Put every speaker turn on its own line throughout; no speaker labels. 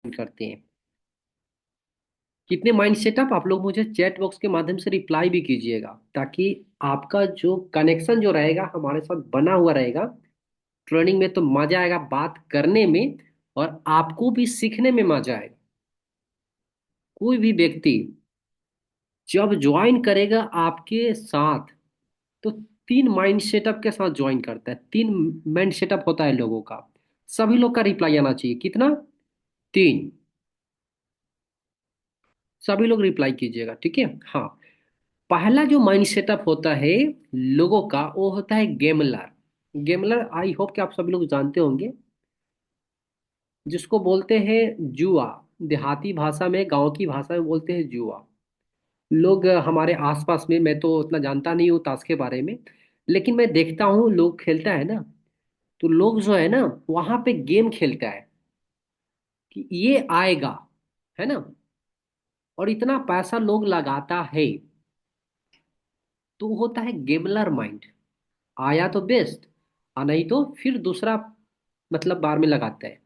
करते हैं। कितने माइंड सेटअप आप लोग मुझे चैट बॉक्स के माध्यम से रिप्लाई भी कीजिएगा, ताकि आपका जो कनेक्शन जो रहेगा हमारे साथ बना हुआ रहेगा। ट्रेनिंग में तो मजा आएगा बात करने में, और आपको भी सीखने में मजा आएगा। कोई भी व्यक्ति जब ज्वाइन करेगा आपके साथ, तो तीन माइंड सेटअप के साथ ज्वाइन करता है। तीन माइंड सेटअप होता है लोगों का। सभी लोग का रिप्लाई आना चाहिए। कितना? तीन। सभी लोग रिप्लाई कीजिएगा, ठीक है? हाँ। पहला जो माइंड सेटअप होता है लोगों का, वो होता है गेमलर। गेमलर आई होप कि आप सभी लोग जानते होंगे, जिसको बोलते हैं जुआ। देहाती भाषा में, गांव की भाषा में बोलते हैं जुआ। लोग हमारे आसपास में, मैं तो उतना जानता नहीं हूँ ताश के बारे में, लेकिन मैं देखता हूँ लोग खेलता है ना, तो लोग जो है ना वहां पे गेम खेलता है कि ये आएगा, है ना, और इतना पैसा लोग लगाता है। तो वो होता है गेमलर माइंड। आया तो बेस्ट, और नहीं तो फिर दूसरा मतलब बार में लगाता है।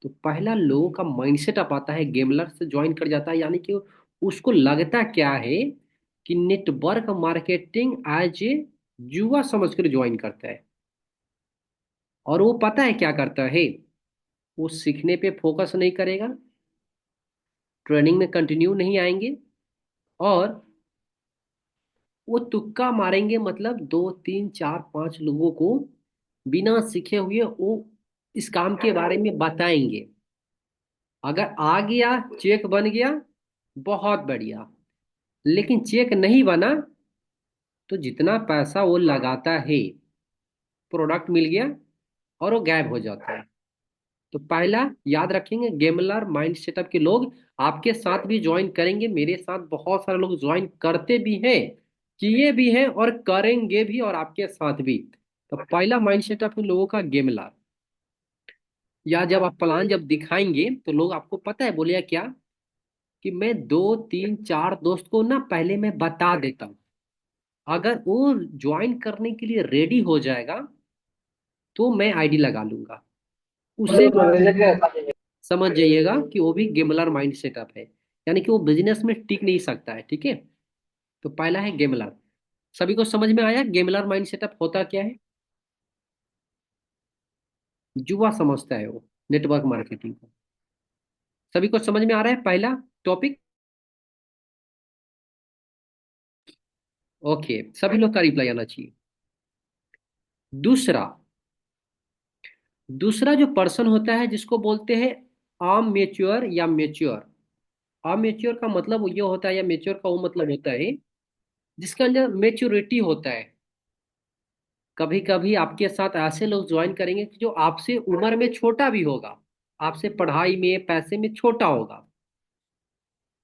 तो पहला लोगों का माइंडसेट अप आता है, गेमलर से ज्वाइन कर जाता है, यानी कि उसको लगता क्या है कि नेटवर्क मार्केटिंग एज ए जुआ समझ कर ज्वाइन करता है। और वो पता है क्या करता है, वो सीखने पे फोकस नहीं करेगा, ट्रेनिंग में कंटिन्यू नहीं आएंगे, और वो तुक्का मारेंगे। मतलब दो तीन चार पांच लोगों को बिना सीखे हुए वो इस काम के बारे में बताएंगे। अगर आ गया, चेक बन गया, बहुत बढ़िया। लेकिन चेक नहीं बना, तो जितना पैसा वो लगाता है, प्रोडक्ट मिल गया और वो गायब हो जाता है। तो पहला याद रखेंगे, गेमलर माइंड सेटअप के लोग आपके साथ भी ज्वाइन करेंगे। मेरे साथ बहुत सारे लोग ज्वाइन करते भी हैं, किए भी हैं और करेंगे भी, और आपके साथ भी। तो पहला माइंड सेटअप है लोगों का गेमलर। या जब आप प्लान जब दिखाएंगे तो लोग, आपको पता है बोलिए क्या, कि मैं दो तीन चार दोस्त को ना पहले मैं बता देता हूँ। अगर वो ज्वाइन करने के लिए रेडी हो जाएगा, तो मैं आईडी लगा लूंगा उसे। समझ जाइएगा कि वो भी गेमलर माइंड सेटअप है, यानी कि वो बिजनेस में टिक नहीं सकता है, ठीक है? तो पहला है गेमलर। सभी को समझ में आया गेमलर माइंड सेटअप होता क्या है? जुआ समझता है वो, नेटवर्क मार्केटिंग को। सभी को समझ में आ रहा है पहला टॉपिक? ओके, सभी लोग का रिप्लाई आना चाहिए। दूसरा, दूसरा जो पर्सन होता है जिसको बोलते हैं आम मेच्योर या मेच्योर। आम मेच्योर का मतलब ये होता है, या मेच्योर का वो मतलब होता है जिसके अंदर मेच्योरिटी होता है। कभी कभी आपके साथ ऐसे लोग ज्वाइन करेंगे कि जो आपसे उम्र में छोटा भी होगा, आपसे पढ़ाई में पैसे में छोटा होगा।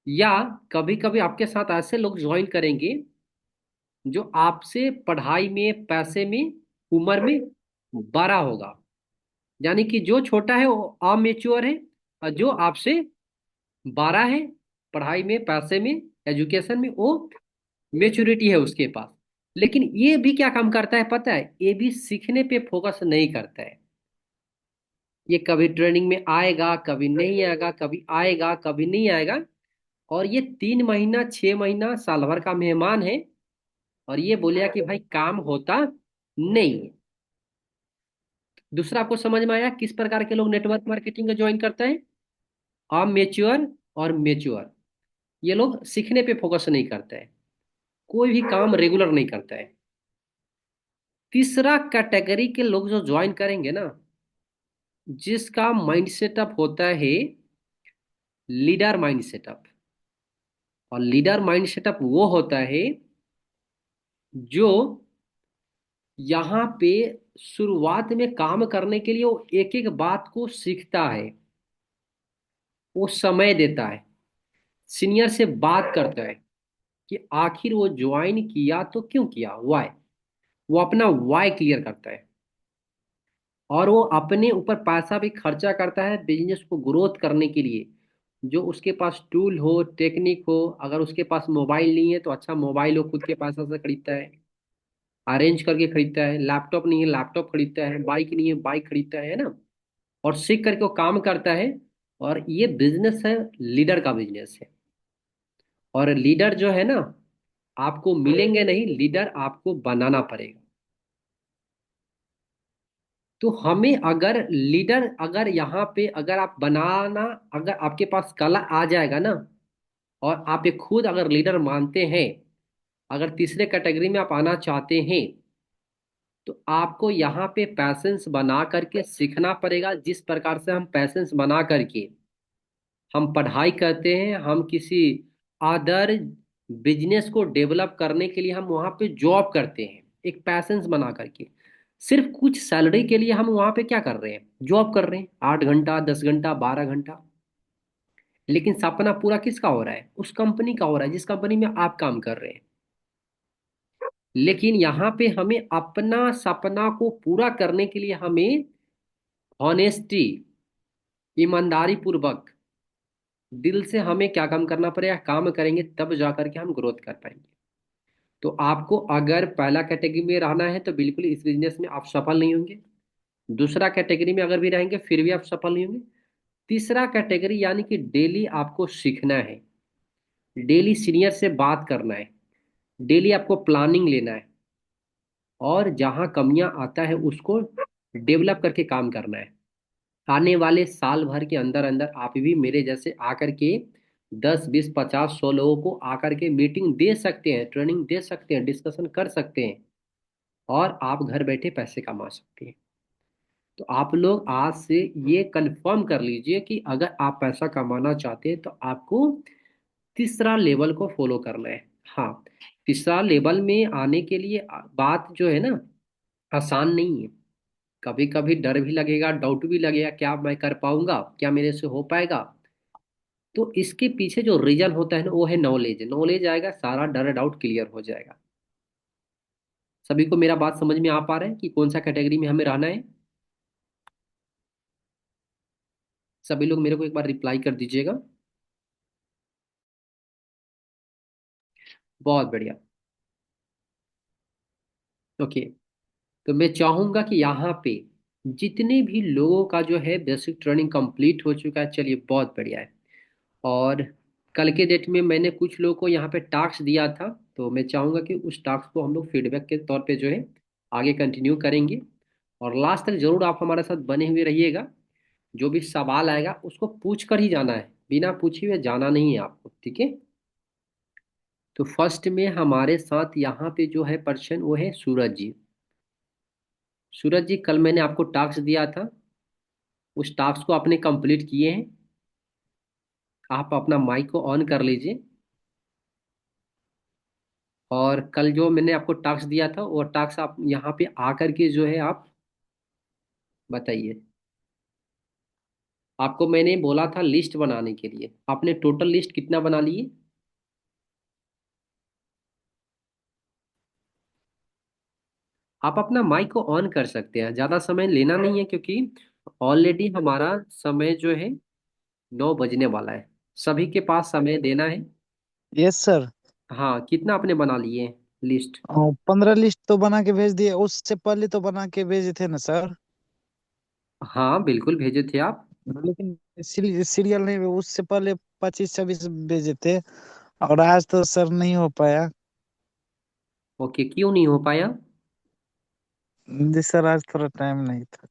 या कभी कभी आपके साथ ऐसे लोग ज्वाइन करेंगे जो आपसे पढ़ाई में पैसे में उम्र में बड़ा होगा। यानी कि जो छोटा है वो अमेच्योर है, और जो आपसे बड़ा है पढ़ाई में पैसे में एजुकेशन में, वो मेच्योरिटी है उसके पास। लेकिन ये भी क्या काम करता है पता है? ये भी सीखने पे फोकस नहीं करता है। ये कभी ट्रेनिंग में आएगा, कभी नहीं आएगा, कभी आएगा, कभी नहीं आएगा। और ये 3 महीना 6 महीना साल भर का मेहमान है, और ये बोलेगा कि भाई काम होता नहीं है। दूसरा, आपको समझ में आया किस प्रकार के लोग नेटवर्क मार्केटिंग का ज्वाइन करते हैं? अमेच्योर और मेच्योर। ये लोग सीखने पे फोकस नहीं करते हैं, कोई भी काम रेगुलर नहीं करता है। तीसरा कैटेगरी के लोग जो ज्वाइन करेंगे ना, जिसका माइंड सेटअप होता है लीडर माइंड सेटअप। और लीडर माइंड सेटअप वो होता है जो यहाँ पे शुरुआत में काम करने के लिए वो एक एक बात को सीखता है, वो समय देता है, सीनियर से बात करता है कि आखिर वो ज्वाइन किया तो क्यों किया, वाई। वो अपना वाई क्लियर करता है, और वो अपने ऊपर पैसा भी खर्चा करता है बिजनेस को ग्रोथ करने के लिए। जो उसके पास टूल हो, टेक्निक हो, अगर उसके पास मोबाइल नहीं है तो अच्छा मोबाइल हो खुद के पैसा से खरीदता है, अरेंज करके खरीदता है। लैपटॉप नहीं है, लैपटॉप खरीदता है। बाइक नहीं है, बाइक खरीदता है ना? और सीख करके वो काम करता है। और ये बिजनेस है, लीडर का बिजनेस है। और लीडर जो है ना, आपको मिलेंगे नहीं, लीडर आपको बनाना पड़ेगा। तो हमें अगर लीडर, अगर यहाँ पे अगर आप बनाना, अगर आपके पास कला आ जाएगा ना, और आप ये खुद अगर लीडर मानते हैं, अगर तीसरे कैटेगरी में आप आना चाहते हैं, तो आपको यहाँ पे पैसेंस बना करके सीखना पड़ेगा। जिस प्रकार से हम पैसेंस बना करके हम पढ़ाई करते हैं, हम किसी अदर बिजनेस को डेवलप करने के लिए हम वहाँ पे जॉब करते हैं, एक पैसेंस बना करके। सिर्फ कुछ सैलरी के लिए हम वहाँ पे क्या कर रहे हैं, जॉब कर रहे हैं, 8 घंटा, 10 घंटा, 12 घंटा। लेकिन सपना पूरा किसका हो रहा है, उस कंपनी का हो रहा है जिस कंपनी में आप काम कर रहे हैं। लेकिन यहाँ पे हमें अपना सपना को पूरा करने के लिए हमें ऑनेस्टी, ईमानदारी पूर्वक, दिल से हमें क्या काम करना पड़ेगा, काम करेंगे तब जा करके हम ग्रोथ कर पाएंगे। तो आपको अगर पहला कैटेगरी में रहना है तो बिल्कुल इस बिजनेस में आप सफल नहीं होंगे। दूसरा कैटेगरी में अगर भी रहेंगे फिर भी आप सफल नहीं होंगे। तीसरा कैटेगरी यानी कि डेली आपको सीखना है, डेली सीनियर से बात करना है, डेली आपको प्लानिंग लेना है, और जहां कमियां आता है उसको डेवलप करके काम करना है। आने वाले साल भर के अंदर अंदर आप भी मेरे जैसे आकर के 10, 20, 50, 100 लोगों को आकर के मीटिंग दे सकते हैं, ट्रेनिंग दे सकते हैं, डिस्कशन कर सकते हैं, और आप घर बैठे पैसे कमा सकते हैं। तो आप लोग आज से ये कंफर्म कर लीजिए कि अगर आप पैसा कमाना चाहते हैं तो आपको तीसरा लेवल को फॉलो करना है। हाँ, तीसरा लेवल में आने के लिए बात जो है ना, आसान नहीं है। कभी कभी डर भी लगेगा, डाउट भी लगेगा, क्या मैं कर पाऊंगा, क्या मेरे से हो पाएगा। तो इसके पीछे जो रीजन होता है ना, वो है नॉलेज। नॉलेज आएगा, सारा डर डाउट क्लियर हो जाएगा। सभी को मेरा बात समझ में आ पा रहा है कि कौन सा कैटेगरी में हमें रहना है? सभी लोग मेरे को एक बार रिप्लाई कर दीजिएगा। बहुत बढ़िया। ओके। तो मैं चाहूंगा कि यहाँ पे जितने भी लोगों का जो है बेसिक ट्रेनिंग कंप्लीट हो चुका है, चलिए बहुत बढ़िया है। और कल के डेट में मैंने कुछ लोगों को यहाँ पे टास्क दिया था, तो मैं चाहूंगा कि उस टास्क को हम लोग फीडबैक के तौर पे जो है आगे कंटिन्यू करेंगे। और लास्ट तक जरूर आप हमारे साथ बने हुए रहिएगा। जो भी सवाल आएगा उसको पूछ कर ही जाना है, बिना पूछे हुए जाना नहीं है आपको, ठीक है? तो फर्स्ट में हमारे साथ यहाँ पे जो है पर्सन, वो है सूरज जी। सूरज जी, कल मैंने आपको टास्क दिया था, उस टास्क को आपने कंप्लीट किए हैं? आप अपना माइक को ऑन कर लीजिए। और कल जो मैंने आपको टास्क दिया था वो टास्क आप यहाँ पे आकर के जो है आप बताइए। आपको मैंने बोला था लिस्ट बनाने के लिए, आपने टोटल लिस्ट कितना बना लिए? आप अपना माइक को ऑन कर सकते हैं, ज़्यादा समय लेना नहीं है, क्योंकि ऑलरेडी हमारा समय जो है 9 बजने वाला है। सभी के पास समय देना है।
Yes sir.
हाँ, कितना आपने बना लिए लिस्ट?
15 लिस्ट तो बना के भेज दिए, उससे पहले तो बना के भेजे थे ना सर।
हाँ बिल्कुल भेजे थे आप।
लेकिन सीरियल नहीं, उससे पहले 25-26 भेजे थे। और आज तो सर नहीं हो पाया।
ओके, क्यों नहीं हो पाया?
जी सर, आज थोड़ा टाइम नहीं था।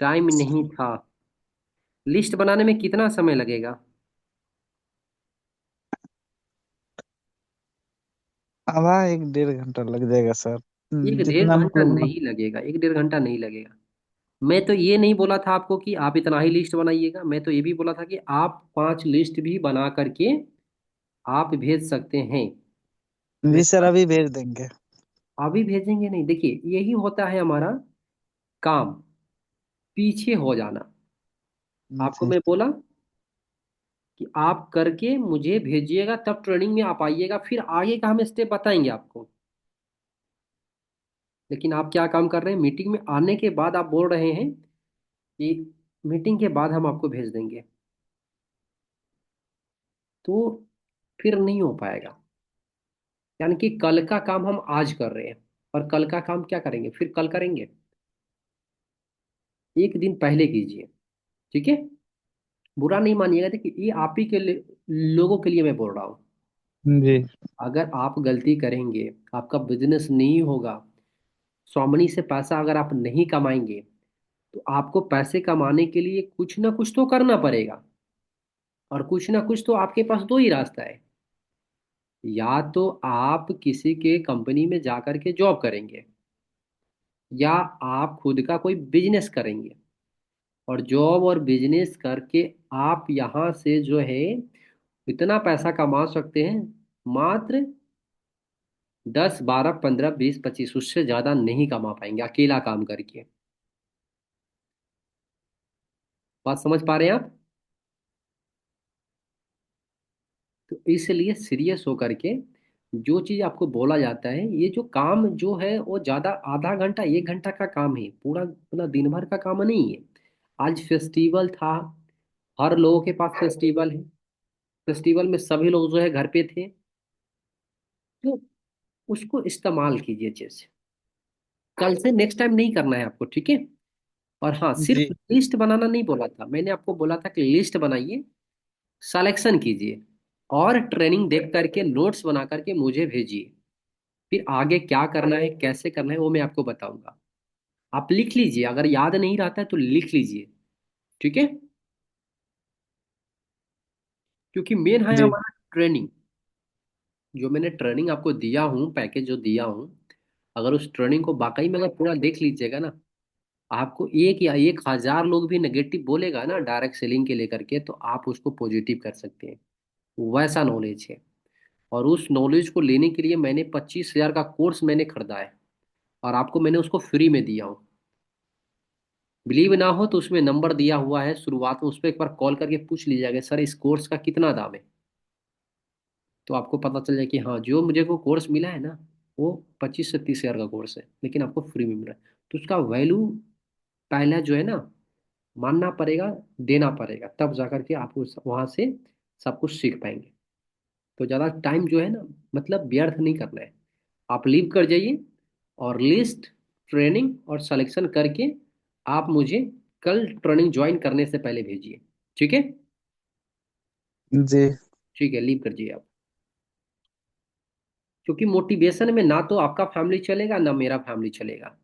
टाइम नहीं था? लिस्ट बनाने में कितना समय लगेगा?
आधा 1-1.5 घंटा लग जाएगा सर।
एक डेढ़
जितना
घंटा
मतलब।
नहीं लगेगा, 1 डेढ़ घंटा नहीं लगेगा। मैं तो ये नहीं बोला था आपको कि आप इतना ही लिस्ट बनाइएगा, मैं तो ये भी बोला था कि आप 5 लिस्ट भी बना करके आप भेज सकते हैं। मैं
जी सर, अभी भेज देंगे।
अभी भेजेंगे नहीं, देखिए यही होता है हमारा काम, पीछे हो जाना। आपको
जी।
मैं बोला कि आप करके मुझे भेजिएगा, तब ट्रेनिंग में आप आइएगा, फिर आगे का हम स्टेप बताएंगे आपको। लेकिन आप क्या काम कर रहे हैं, मीटिंग में आने के बाद आप बोल रहे हैं कि मीटिंग के बाद हम आपको भेज देंगे, तो फिर नहीं हो पाएगा। यानी कि कल का काम हम आज कर रहे हैं, और कल का काम क्या करेंगे, फिर कल करेंगे। एक दिन पहले कीजिए, ठीक है? बुरा नहीं मानिएगा, देखिए ये आप ही के लिए, लोगों के लिए मैं बोल रहा हूँ।
जी
अगर आप गलती करेंगे, आपका बिजनेस नहीं होगा, स्वामिनी से पैसा अगर आप नहीं कमाएंगे, तो आपको पैसे कमाने के लिए कुछ ना कुछ तो करना पड़ेगा। और कुछ ना कुछ तो आपके पास दो ही रास्ता है। या तो आप किसी के कंपनी में जा करके जॉब करेंगे, या आप खुद का कोई बिजनेस करेंगे। और जॉब और बिजनेस करके आप यहाँ से जो है इतना पैसा कमा सकते हैं, मात्र 10, 12, 15, 20, 25, उससे ज्यादा नहीं कमा पाएंगे अकेला काम करके। बात समझ पा रहे हैं आप? तो इसलिए सीरियस होकर के जो चीज आपको बोला जाता है, ये जो काम जो है वो ज्यादा आधा घंटा 1 घंटा का काम है, पूरा पूरा दिन भर का काम नहीं है। आज फेस्टिवल था, हर लोगों के पास फेस्टिवल है, फेस्टिवल में सभी लोग जो है घर पे थे, तो उसको इस्तेमाल कीजिए चीज। कल से नेक्स्ट टाइम नहीं करना है आपको, ठीक है? और हाँ, सिर्फ
जी
लिस्ट बनाना नहीं बोला था मैंने, आपको बोला था कि लिस्ट बनाइए, सिलेक्शन कीजिए, और ट्रेनिंग देख करके नोट्स बना करके मुझे भेजिए। फिर आगे क्या करना है, कैसे करना है, वो मैं आपको बताऊंगा। आप लिख लीजिए, अगर याद नहीं रहता है तो लिख लीजिए, ठीक है? क्योंकि मेन है
जी
हमारा ट्रेनिंग। जो मैंने ट्रेनिंग आपको दिया हूँ, पैकेज जो दिया हूँ, अगर उस ट्रेनिंग को वाकई में अगर पूरा देख लीजिएगा ना, आपको एक या 1,000 लोग भी नेगेटिव बोलेगा ना डायरेक्ट सेलिंग के लेकर के, तो आप उसको पॉजिटिव कर सकते हैं। वैसा नॉलेज है। और उस नॉलेज को लेने के लिए मैंने 25,000 का कोर्स मैंने खरीदा है, और आपको मैंने उसको फ्री में दिया हूँ। बिलीव ना हो तो उसमें नंबर दिया हुआ है शुरुआत में, उस पर एक बार कॉल करके पूछ लीजिएगा, सर इस कोर्स का कितना दाम है। तो आपको पता चल जाए कि हाँ, जो मुझे को कोर्स मिला है ना, वो 25 से 30 हज़ार का कोर्स है, लेकिन आपको फ्री में मिल रहा है। तो उसका वैल्यू पहला जो है ना, मानना पड़ेगा, देना पड़ेगा, तब जाकर के आप उस वहां से सब कुछ सीख पाएंगे। तो ज़्यादा टाइम जो है ना, मतलब व्यर्थ नहीं करना है। आप लीव कर जाइए, और लिस्ट, ट्रेनिंग और सिलेक्शन करके आप मुझे कल ट्रेनिंग ज्वाइन करने से पहले भेजिए, ठीक है?
जी
ठीक है, लीव कर जाइए आप। क्योंकि मोटिवेशन में ना तो आपका फैमिली चलेगा, ना मेरा फैमिली चलेगा।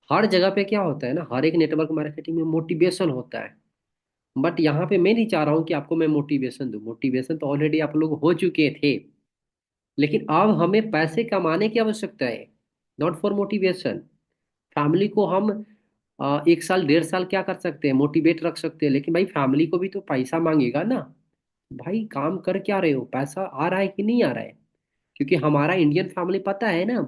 हर जगह पे क्या होता है ना, हर एक नेटवर्क मार्केटिंग में मोटिवेशन होता है। बट यहाँ पे मैं नहीं चाह रहा हूँ कि आपको मैं मोटिवेशन दूँ, मोटिवेशन तो ऑलरेडी आप लोग हो चुके थे। लेकिन अब हमें पैसे कमाने की आवश्यकता है, नॉट फॉर मोटिवेशन। फैमिली को हम 1 साल 1.5 साल क्या कर सकते हैं, मोटिवेट रख सकते हैं, लेकिन भाई फैमिली को भी तो पैसा मांगेगा ना। भाई काम कर क्या रहे हो, पैसा आ रहा है कि नहीं आ रहा है? क्योंकि हमारा इंडियन फैमिली पता है ना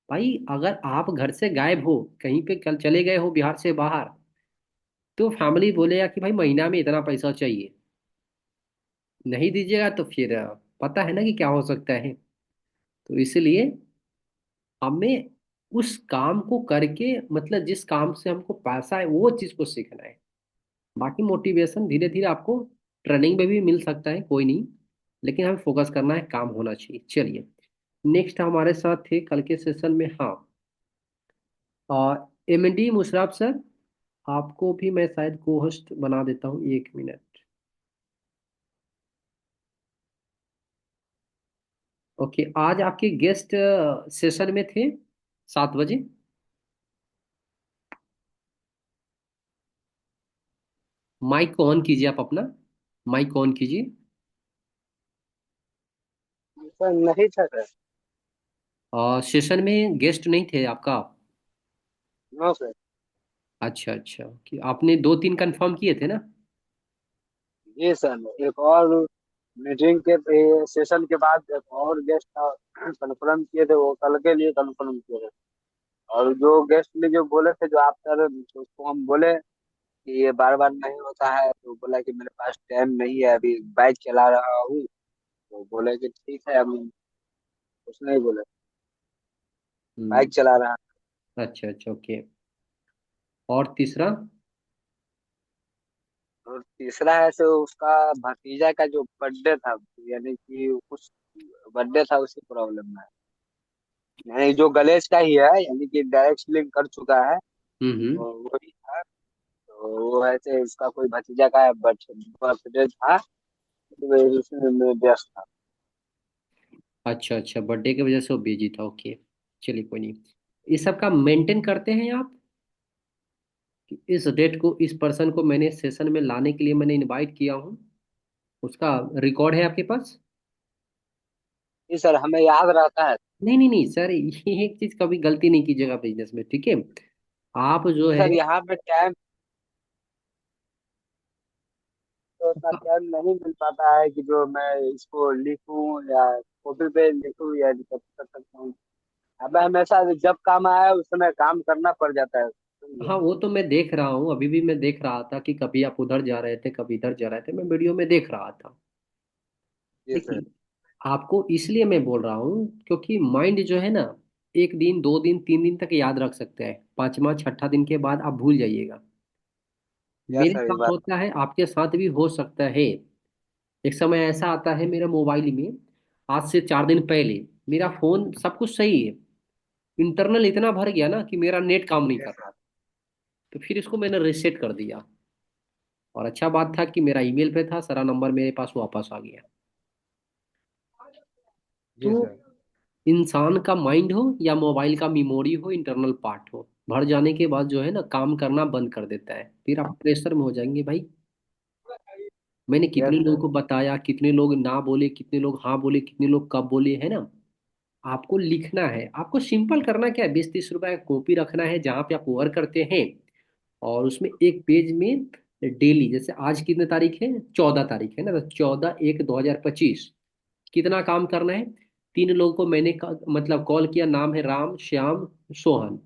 भाई, अगर आप घर से गायब हो, कहीं पे कल चले गए हो बिहार से बाहर, तो फैमिली बोलेगा कि भाई महीना में इतना पैसा चाहिए। नहीं दीजिएगा तो फिर पता है ना कि क्या हो सकता है। तो इसलिए हमें उस काम को करके, मतलब जिस काम से हमको पैसा है वो चीज को सीखना है। बाकी मोटिवेशन धीरे धीरे आपको ट्रेनिंग में भी मिल सकता है, कोई नहीं। लेकिन हमें फोकस करना है, काम होना चाहिए। चलिए, नेक्स्ट हमारे साथ थे कल के सेशन में, हाँ, MD मुशरफ सर। आपको भी मैं शायद को होस्ट बना देता हूँ, 1 मिनट। ओके, आज आपके गेस्ट सेशन में थे 7 बजे। माइक को ऑन कीजिए, आप अपना माइक ऑन कीजिए।
सर नहीं था सर।
सेशन में गेस्ट नहीं थे आपका?
No sir.
अच्छा अच्छा, कि आपने 2-3 कंफर्म किए थे ना?
जी सर, एक और मीटिंग के सेशन के बाद एक और गेस्ट कंफर्म किए थे, वो कल के लिए कंफर्म किए थे। और जो गेस्ट ने जो बोले थे, जो आप सर, तो उसको हम बोले कि ये बार बार नहीं होता है, तो बोला कि मेरे पास टाइम नहीं है, अभी बाइक चला रहा हूँ। तो बोले कि ठीक है, हम कुछ नहीं बोले,
हम्म।
बाइक चला रहा है।
अच्छा अच्छा, ओके। और तीसरा?
और तीसरा है सो उसका भतीजा का जो बर्थडे था, यानी कि कुछ बर्थडे था, उसी प्रॉब्लम में, नहीं जो गलेश का ही है, यानी कि डायरेक्ट लिंक कर चुका है,
हम्म।
तो वही था। तो वो ऐसे इसका कोई भतीजा का बर्थडे था, तो वही उसमें मैं व्यस्त था।
अच्छा अच्छा, बर्थडे की वजह से वो बिजी था, ओके। चलिए कोई नहीं। इस सब का मेंटेन करते हैं आप कि इस डेट को इस पर्सन को मैंने सेशन में लाने के लिए मैंने इनवाइट किया हूँ, उसका रिकॉर्ड है आपके पास?
जी सर, हमें याद रहता है।
नहीं नहीं नहीं सर, ये एक चीज कभी गलती नहीं कीजिएगा बिजनेस में, ठीक है? आप जो
जी
है,
सर, यहाँ पे टाइम तो उतना टाइम नहीं मिल पाता है कि जो मैं इसको लिखूं या कॉपी पे लिखूं या कर सकता हूँ। अब हमेशा जब काम आया उस समय काम करना पड़ जाता है, समझे?
हाँ वो तो मैं देख रहा हूँ, अभी भी मैं देख रहा था कि कभी आप उधर जा रहे थे कभी इधर जा रहे थे, मैं वीडियो में देख रहा था।
जी सर।
देखिए, आपको इसलिए मैं बोल रहा हूँ क्योंकि माइंड जो है ना, एक दिन दो दिन तीन दिन तक याद रख सकते हैं, पांचवा छठा दिन के बाद आप भूल जाइएगा।
यस
मेरे
सर, ये
साथ
बात।
होता है, आपके साथ भी हो सकता है। एक समय ऐसा आता है मेरे मोबाइल में, आज से 4 दिन पहले मेरा फोन सब कुछ सही है, इंटरनल इतना भर गया ना कि मेरा नेट काम नहीं कर रहा, तो फिर इसको मैंने रिसेट कर दिया। और अच्छा बात था कि मेरा ईमेल पे था, सारा नंबर मेरे पास वापस आ गया।
जी
तो
सर।
इंसान का माइंड हो या मोबाइल का मेमोरी हो, इंटरनल पार्ट हो, भर जाने के बाद जो है ना काम करना बंद कर देता है, फिर आप प्रेशर में हो जाएंगे भाई। मैंने कितने
यस
लोगों
सर।
को बताया, कितने लोग ना बोले, कितने लोग हाँ बोले, कितने लोग कब बोले, है ना? आपको लिखना है, आपको सिंपल करना क्या है, 20-30 रुपए का कॉपी रखना है जहाँ पे आप वर्क करते हैं, और उसमें एक पेज में डेली, जैसे आज कितने तारीख है, 14 तारीख है ना, तो 14/1/2025 कितना काम करना है। 3 लोगों को मैंने मतलब कॉल किया, नाम है राम श्याम सोहन,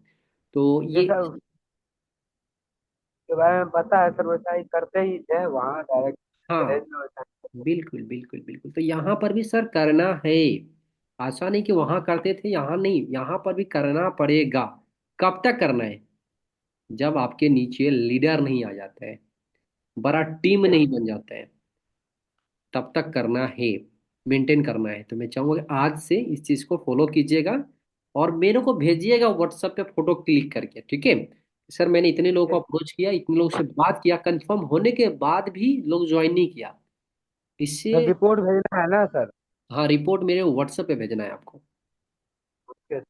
तो
जी
ये,
सर, के बारे में पता है सर, वैसा ही करते ही थे वहाँ डायरेक्ट
हाँ
दहेज में वैसा।
बिल्कुल बिल्कुल बिल्कुल, तो यहाँ पर भी सर करना है। ऐसा नहीं कि वहां करते थे यहाँ नहीं, यहाँ पर भी करना पड़ेगा। कब तक करना है? जब आपके नीचे लीडर नहीं आ जाता है, बड़ा टीम नहीं बन जाता है, तब तक करना है, मेंटेन करना है। तो मैं चाहूंगा कि आज से इस चीज को फॉलो कीजिएगा, और मेरे को भेजिएगा व्हाट्सएप पे फोटो क्लिक करके, ठीक है? सर मैंने इतने लोगों को अप्रोच किया, इतने लोगों से बात किया, कंफर्म होने के बाद भी लोग ज्वाइन नहीं किया,
सर
इससे।
रिपोर्ट भेजना है ना सर?
हाँ रिपोर्ट मेरे व्हाट्सएप पे भेजना है आपको,
ओके।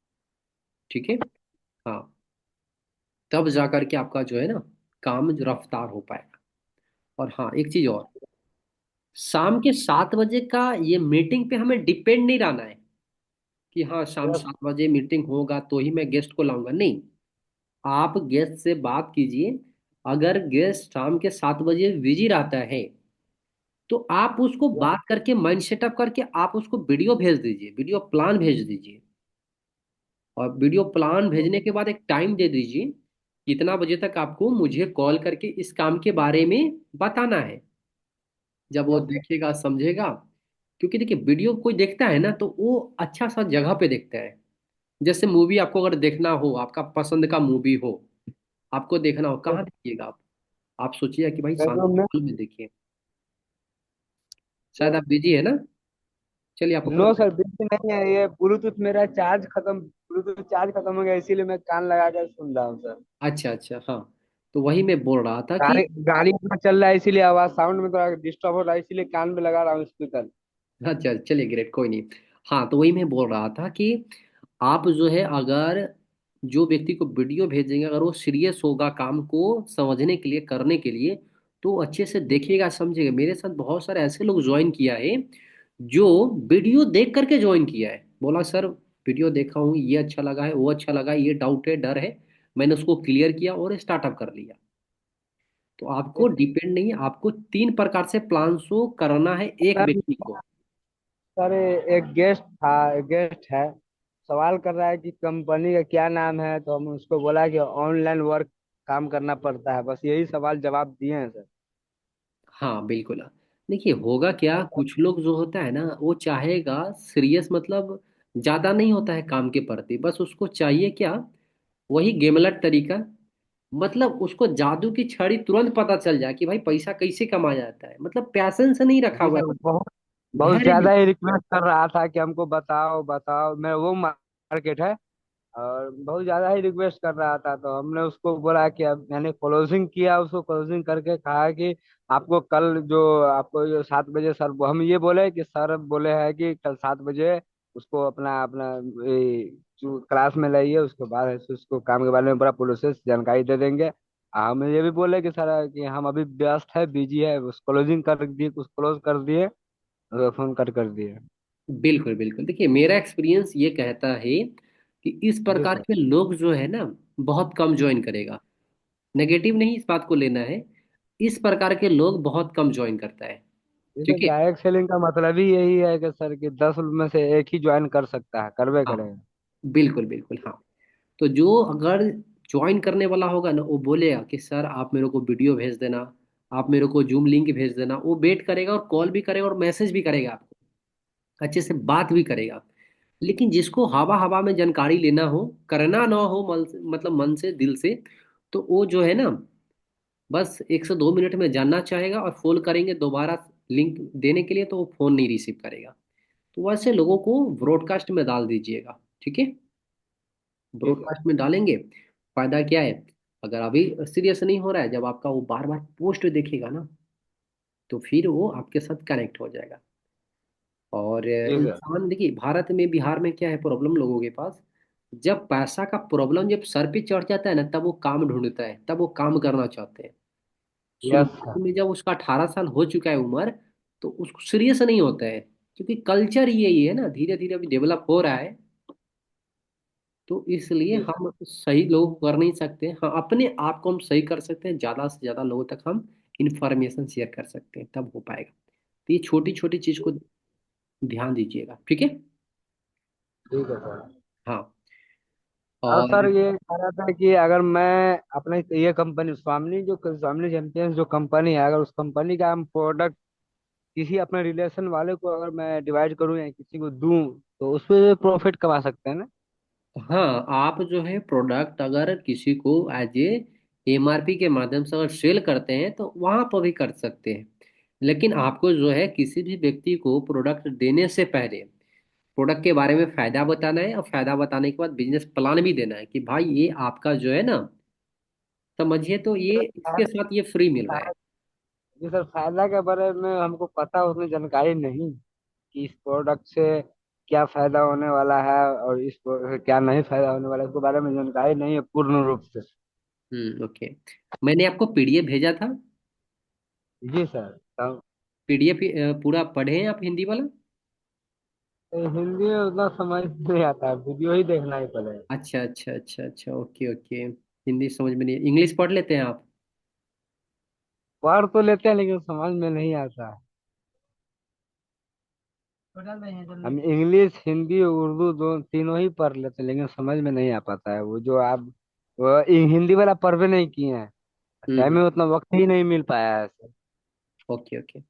ठीक है? हाँ, तब जा करके आपका जो है ना काम रफ्तार हो पाएगा। और हाँ एक चीज और, शाम के 7 बजे का ये मीटिंग पे हमें डिपेंड नहीं रहना है कि हाँ शाम
यस।
7 बजे मीटिंग होगा तो ही मैं गेस्ट को लाऊंगा, नहीं। आप गेस्ट से बात कीजिए, अगर गेस्ट शाम के 7 बजे बिजी रहता है तो आप उसको बात करके माइंड सेटअप करके आप उसको वीडियो भेज दीजिए, वीडियो प्लान भेज दीजिए, और वीडियो प्लान भेजने के बाद एक टाइम दे दीजिए, कितना बजे तक आपको मुझे कॉल करके इस काम के बारे में बताना है। जब वो
यस।
देखेगा समझेगा, क्योंकि देखिए वीडियो कोई देखता है ना तो वो अच्छा सा जगह पे देखता है। जैसे मूवी आपको अगर देखना हो, आपका पसंद का मूवी हो, आपको देखना हो,
यस।
कहाँ देखिएगा आप सोचिए कि भाई शांत
बेडरूम में।
हॉल में देखिए। शायद
यस।
आप बिजी है ना, चलिए आपको
नो
कॉल।
सर, बिल्कुल नहीं है, ये ब्लूटूथ मेरा ब्लूटूथ चार्ज खत्म हो गया, इसीलिए मैं कान लगा कर सुन रहा हूँ सर।
अच्छा अच्छा, हाँ, तो वही मैं बोल रहा था कि,
गाड़ी गाड़ी में चल रहा है इसीलिए आवाज साउंड में थोड़ा डिस्टर्ब हो रहा है, इसीलिए कान में लगा रहा हूँ स्पीकर।
अच्छा चलिए ग्रेट, कोई नहीं। हाँ तो वही मैं बोल रहा था कि आप जो है, अगर जो व्यक्ति को वीडियो भेजेंगे अगर वो सीरियस होगा काम को समझने के लिए, करने के लिए, तो अच्छे से देखिएगा समझिएगा। मेरे साथ बहुत सारे ऐसे लोग ज्वाइन किया है जो वीडियो देख करके ज्वाइन किया है, बोला सर वीडियो देखा हूँ, ये अच्छा लगा है, वो अच्छा लगा है, ये डाउट है, डर है, मैंने उसको क्लियर किया और स्टार्टअप कर लिया। तो आपको डिपेंड नहीं है, आपको 3 प्रकार से प्लान शो करना है एक
सर
व्यक्ति को।
सर, एक गेस्ट है, सवाल कर रहा है कि कंपनी का क्या नाम है, तो हम उसको बोला कि ऑनलाइन वर्क काम करना पड़ता है, बस यही सवाल जवाब दिए हैं सर।
हाँ बिल्कुल। देखिए होगा क्या, कुछ लोग जो होता है ना वो चाहेगा सीरियस, मतलब ज्यादा नहीं होता है काम के प्रति, बस उसको चाहिए क्या, वही गेमलट तरीका, मतलब उसको जादू की छड़ी तुरंत पता चल जाए कि भाई पैसा कैसे कमाया जाता है, मतलब पैशन से नहीं रखा
जी
हुआ
सर,
है,
बहुत बहुत
धैर्य नहीं।
ज्यादा ही रिक्वेस्ट कर रहा था कि हमको बताओ बताओ, मैं वो मार्केट है और बहुत ज्यादा ही रिक्वेस्ट कर रहा था, तो हमने उसको बोला कि अब मैंने क्लोजिंग किया, उसको क्लोजिंग करके कहा कि आपको कल जो आपको जो 7 बजे सर, हम ये बोले कि सर बोले हैं कि कल 7 बजे उसको अपना अपना जो क्लास में लाइए, उसके बाद ऐसे उसको काम के बारे में पूरा प्रोसेस जानकारी दे देंगे। हम ये भी बोले कि सर कि हम अभी व्यस्त है, बिजी है, उस क्लोजिंग कर दिए, कुछ क्लोज कर दिए, फोन कट कर दिए।
बिल्कुल बिल्कुल, देखिए मेरा एक्सपीरियंस ये कहता है कि इस
जी
प्रकार
सर।
के लोग जो है ना, बहुत कम ज्वाइन करेगा। नेगेटिव नहीं इस बात को लेना है, इस प्रकार के लोग बहुत कम ज्वाइन करता है।
ये तो
ठीक है।
डायरेक्ट सेलिंग का मतलब ही यही है कि सर कि 10 में से एक ही ज्वाइन कर सकता है, करवे
हाँ
करेगा।
बिल्कुल बिल्कुल, हाँ। तो जो अगर ज्वाइन करने वाला होगा ना, वो बोलेगा कि सर आप मेरे को वीडियो भेज देना, आप मेरे को जूम लिंक भेज देना, वो वेट करेगा और कॉल भी करेगा और मैसेज भी करेगा आपको, अच्छे से बात भी करेगा। लेकिन जिसको हवा हवा में जानकारी लेना हो, करना ना हो मतलब मन से दिल से, तो वो जो है ना, बस 1 से 2 मिनट में जानना चाहेगा और फोन करेंगे दोबारा लिंक देने के लिए, तो वो फोन नहीं रिसीव करेगा। तो वैसे लोगों को ब्रॉडकास्ट में डाल दीजिएगा, ठीक है।
ठीक है।
ब्रॉडकास्ट में डालेंगे, फायदा क्या है, अगर अभी सीरियस नहीं हो रहा है, जब आपका वो बार बार पोस्ट देखेगा ना, तो फिर वो आपके साथ कनेक्ट हो जाएगा। और
ठीक है।
इंसान देखिए, भारत में बिहार में क्या है प्रॉब्लम लोगों के पास, जब पैसा का प्रॉब्लम जब सर पे चढ़ जाता है ना, तब वो काम ढूंढता है, तब वो काम करना चाहते हैं।
Yes sir.
शुरुआत में जब उसका 18 साल हो चुका है उम्र, तो उसको सीरियस नहीं होता है, क्योंकि कल्चर यही है ना, धीरे धीरे अभी डेवलप हो रहा है। तो इसलिए
जी सर।
हम सही लोग कर नहीं सकते, हाँ अपने आप को हम सही कर सकते हैं, ज्यादा से ज्यादा लोगों तक हम इंफॉर्मेशन शेयर कर सकते हैं, तब हो पाएगा। तो ये छोटी छोटी चीज को ध्यान दीजिएगा, ठीक है।
ठीक है सर।
हाँ।
और
और
सर ये कह रहा था कि अगर मैं अपने ये कंपनी स्वामी चैंपियंस जो कंपनी है, अगर उस कंपनी का हम प्रोडक्ट किसी अपने रिलेशन वाले को अगर मैं डिवाइड करूं या किसी को दूं, तो उसपे प्रॉफिट कमा सकते हैं ना?
हाँ, आप जो है प्रोडक्ट अगर किसी को एज ए एमआरपी के माध्यम से अगर सेल करते हैं, तो वहां पर भी कर सकते हैं। लेकिन आपको जो है किसी भी व्यक्ति को प्रोडक्ट देने से पहले प्रोडक्ट के बारे में फायदा बताना है, और फायदा बताने के बाद बिजनेस प्लान भी देना है कि भाई ये आपका जो है ना, समझिए, तो ये इसके साथ ये फ्री मिल रहा है।
जी सर, फायदा के बारे में हमको पता उतनी जानकारी नहीं कि इस प्रोडक्ट से क्या फायदा होने वाला है और इस प्रोडक्ट से क्या नहीं फायदा होने वाला है, इसके बारे में जानकारी नहीं है पूर्ण रूप से।
ओके। मैंने आपको पीडीएफ भेजा था।
जी सर। तब
पीडीएफ पूरा पढ़े हैं आप, हिंदी वाला?
हिंदी में उतना समझ नहीं आता है, वीडियो ही देखना ही पड़ेगा।
अच्छा अच्छा अच्छा अच्छा, ओके ओके। हिंदी समझ में नहीं, इंग्लिश पढ़ लेते हैं आप?
पढ़ तो लेते हैं लेकिन समझ में नहीं आता है। हम इंग्लिश हिंदी उर्दू दो तीनों ही पढ़ लेते हैं, लेकिन समझ में नहीं आ पाता है वो जो आप वो हिंदी वाला पढ़ भी नहीं किए हैं। टाइम
हम्म।
में उतना वक्त ही नहीं मिल पाया है सर।
Okay okay.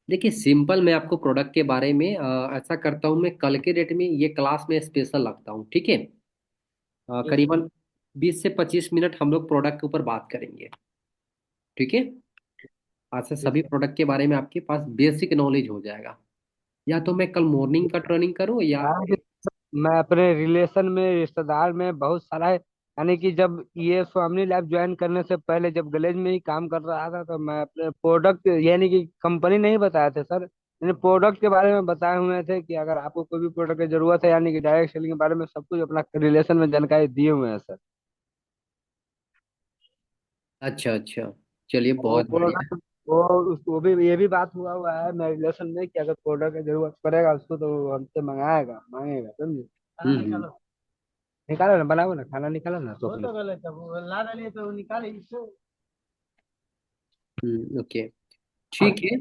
देखिए सिंपल, मैं आपको प्रोडक्ट के बारे में ऐसा करता हूँ, मैं कल के डेट में ये क्लास में स्पेशल रखता हूँ, ठीक है।
जी सर।
करीबन 20 से 25 मिनट हम लोग प्रोडक्ट के ऊपर बात करेंगे, ठीक है। आज से
जी
सभी
सर।
प्रोडक्ट के बारे में आपके पास बेसिक नॉलेज हो जाएगा। या तो मैं कल मॉर्निंग का ट्रेनिंग करूँ या
हाँ, मैं अपने रिलेशन में रिश्तेदार में बहुत सारा है, यानी कि जब ये स्वामी लैब ज्वाइन करने से पहले जब गलेज में ही काम कर रहा था, तो मैं अपने प्रोडक्ट यानी कि कंपनी नहीं बताए थे सर, यानी प्रोडक्ट के बारे में बताए हुए थे कि अगर आपको कोई भी प्रोडक्ट की जरूरत है, यानी कि डायरेक्ट सेलिंग के बारे में सब कुछ अपना रिलेशन में जानकारी दिए हुए हैं सर।
अच्छा अच्छा, चलिए
वो
बहुत बढ़िया।
प्रोडक्ट वो भी ये भी बात हुआ हुआ है मेरे रिलेशन में कि अगर प्रोडक्ट की जरूरत पड़ेगा उसको तो वो हमसे मंगाएगा, मांगेगा, समझे? खाना
हम्म।
निकालो। निकालो ना, बनाओ ना, खाना निकालो ना तो तो गलत है, वो ला डालिए तो निकाले इसको।
ओके, ठीक है।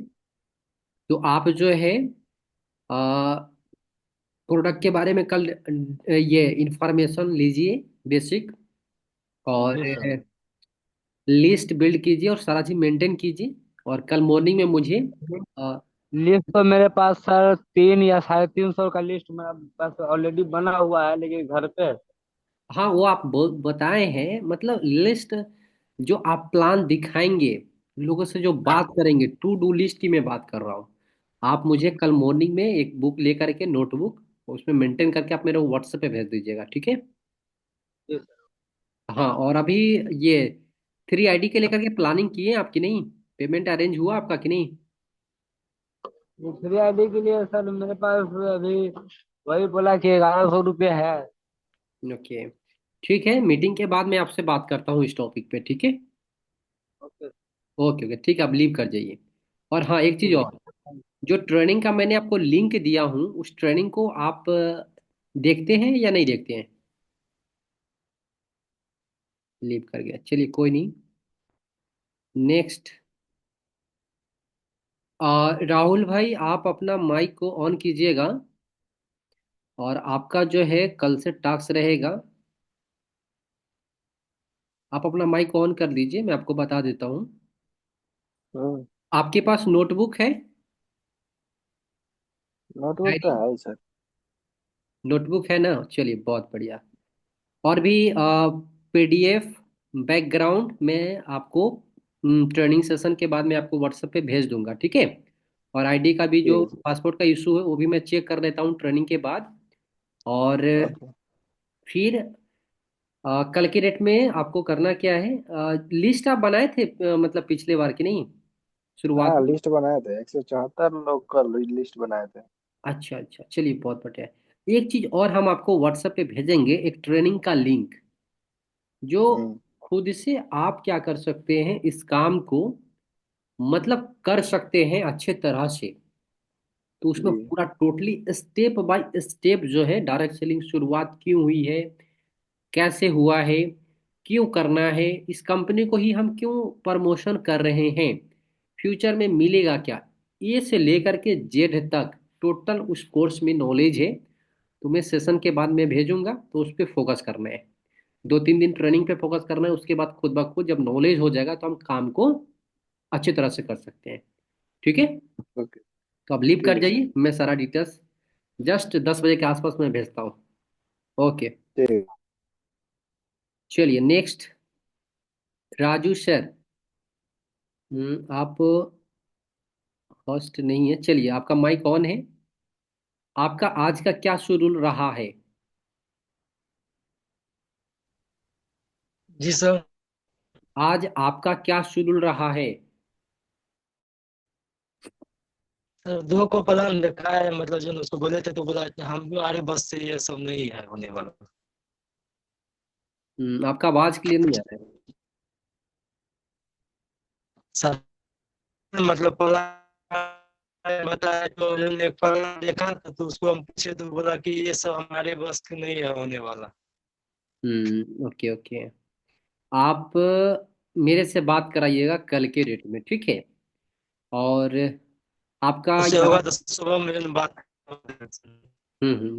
तो आप जो है प्रोडक्ट के बारे में कल ये इंफॉर्मेशन लीजिए बेसिक, और
जी सर।
लिस्ट बिल्ड कीजिए और सारा चीज मेंटेन कीजिए। और कल मॉर्निंग में मुझे अ,
लिस्ट तो मेरे पास सर 3 या 350 का लिस्ट मेरा पास ऑलरेडी बना हुआ है, लेकिन घर पे।
हाँ वो आप बताए हैं, मतलब लिस्ट जो आप प्लान दिखाएंगे, लोगों से जो बात करेंगे, टू डू लिस्ट की मैं बात कर रहा हूँ। आप मुझे कल मॉर्निंग में एक बुक लेकर के, नोटबुक, उसमें मेंटेन करके आप मेरे व्हाट्सएप पे भेज दीजिएगा, ठीक है।
जी सर।
हाँ, और अभी ये 3 ID के लेकर के प्लानिंग की है आपकी नहीं? पेमेंट अरेंज हुआ आपका कि नहीं?
ये 3 ID के लिए सर मेरे पास अभी वही बोला कि 1100 रुपये है।
ओके, ठीक है, मीटिंग के बाद मैं आपसे बात करता हूँ इस टॉपिक पे, ठीक है?
ओके।
ओके ओके, ठीक है, आप लीव कर जाइए। और हाँ, एक चीज़
ठीक
और,
है।
जो ट्रेनिंग का मैंने आपको लिंक दिया हूँ, उस ट्रेनिंग को आप देखते हैं या नहीं देखते हैं? लीव कर गया, चलिए कोई नहीं। नेक्स्ट, राहुल भाई, आप अपना माइक को ऑन कीजिएगा। और आपका जो है कल से टास्क रहेगा। आप अपना माइक ऑन कर दीजिए, मैं आपको बता देता हूँ।
हम्म।
आपके पास नोटबुक है?
नोटबुक तो
डायरी?
है ही सर।
नोटबुक है ना, चलिए बहुत बढ़िया। और भी PDF बैकग्राउंड मैं आपको ट्रेनिंग सेशन के बाद मैं आपको व्हाट्सएप पे भेज दूंगा, ठीक है? और ID का भी,
ठीक
जो
है सर।
पासपोर्ट का इशू है, वो भी मैं चेक कर लेता हूँ ट्रेनिंग के बाद। और
ओके।
फिर कल के डेट में आपको करना क्या है, लिस्ट आप बनाए थे मतलब पिछले बार की नहीं, शुरुआत
हाँ
में?
लिस्ट बनाए थे, 174 लोग का लिस्ट बनाए थे।
अच्छा अच्छा, चलिए बहुत बढ़िया। एक चीज और हम आपको व्हाट्सएप पे भेजेंगे, एक ट्रेनिंग का लिंक, जो
हम्म।
खुद से आप क्या कर सकते हैं इस काम को, मतलब कर सकते हैं अच्छे तरह से। तो उसमें
जी।
पूरा टोटली स्टेप बाय स्टेप जो है, डायरेक्ट सेलिंग शुरुआत क्यों हुई है, कैसे हुआ है, क्यों करना है, इस कंपनी को ही हम क्यों प्रमोशन कर रहे हैं, फ्यूचर में मिलेगा क्या, ए से लेकर के जेड तक टोटल उस कोर्स में नॉलेज है। तुम्हें सेशन के बाद मैं भेजूंगा, तो उस पर फोकस करना है। 2-3 दिन ट्रेनिंग पे फोकस करना है, उसके बाद खुद ब खुद जब नॉलेज हो जाएगा तो हम काम को अच्छी तरह से कर सकते हैं, ठीक है?
ओके।
तो आप लीव
ठीक
कर
है सर।
जाइए, मैं सारा डिटेल्स जस्ट 10 बजे के आसपास मैं भेजता हूँ। ओके,
ठीक।
चलिए नेक्स्ट, राजू सर। आप होस्ट नहीं है, चलिए आपका माइक ऑन है। आपका आज का क्या शेड्यूल रहा है?
जी सर।
आज आपका क्या शेड्यूल रहा है?
सर, दो को प्लान रखा है, मतलब जो उसको बोले थे तो बोला कि हमारे बस से ये सब नहीं है होने वाला।
आपका आवाज क्लियर नहीं आ रहा है।
सर, मतलब प्लान बताया तो उन्होंने प्लान देखा था, तो उसको हम पूछे तो बोला कि ये सब हमारे बस के नहीं है होने वाला।
Okay okay. आप मेरे से बात कराइएगा कल के डेट में, ठीक है? और आपका
उससे
यहाँ,
होगा तो सुबह में बात करेंगे,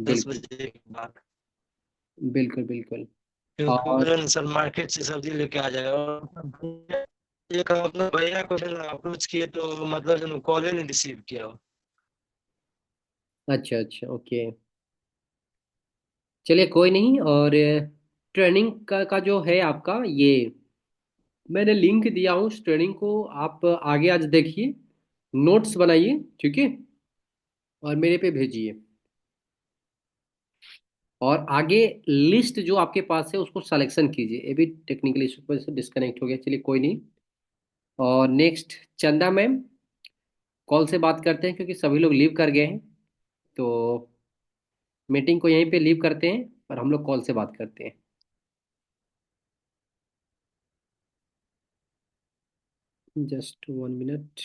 दस
बिल्कुल
बजे के बाद।
बिल्कुल बिल्कुल।
क्योंकि
और
बोले न सर मार्केट से सब्जी लेके आ जाएगा, और एक हम अपने भैया को अप्रोच किए तो मतलब जो कॉल ही नहीं रिसीव किया वो।
अच्छा अच्छा, ओके, चलिए कोई नहीं। और ट्रेनिंग का जो है आपका ये, मैंने लिंक दिया हूँ उस ट्रेनिंग को, आप आगे आज देखिए, नोट्स बनाइए, ठीक है? और मेरे पे भेजिए। और आगे लिस्ट जो आपके पास है उसको सिलेक्शन कीजिए। ये भी टेक्निकल इशू की वजह से डिस्कनेक्ट हो गया, चलिए कोई नहीं। और नेक्स्ट, चंदा मैम, कॉल से बात करते हैं क्योंकि सभी लोग लीव कर गए हैं। तो मीटिंग को यहीं पे लीव करते हैं और हम लोग कॉल से बात करते हैं। Just 1 minute.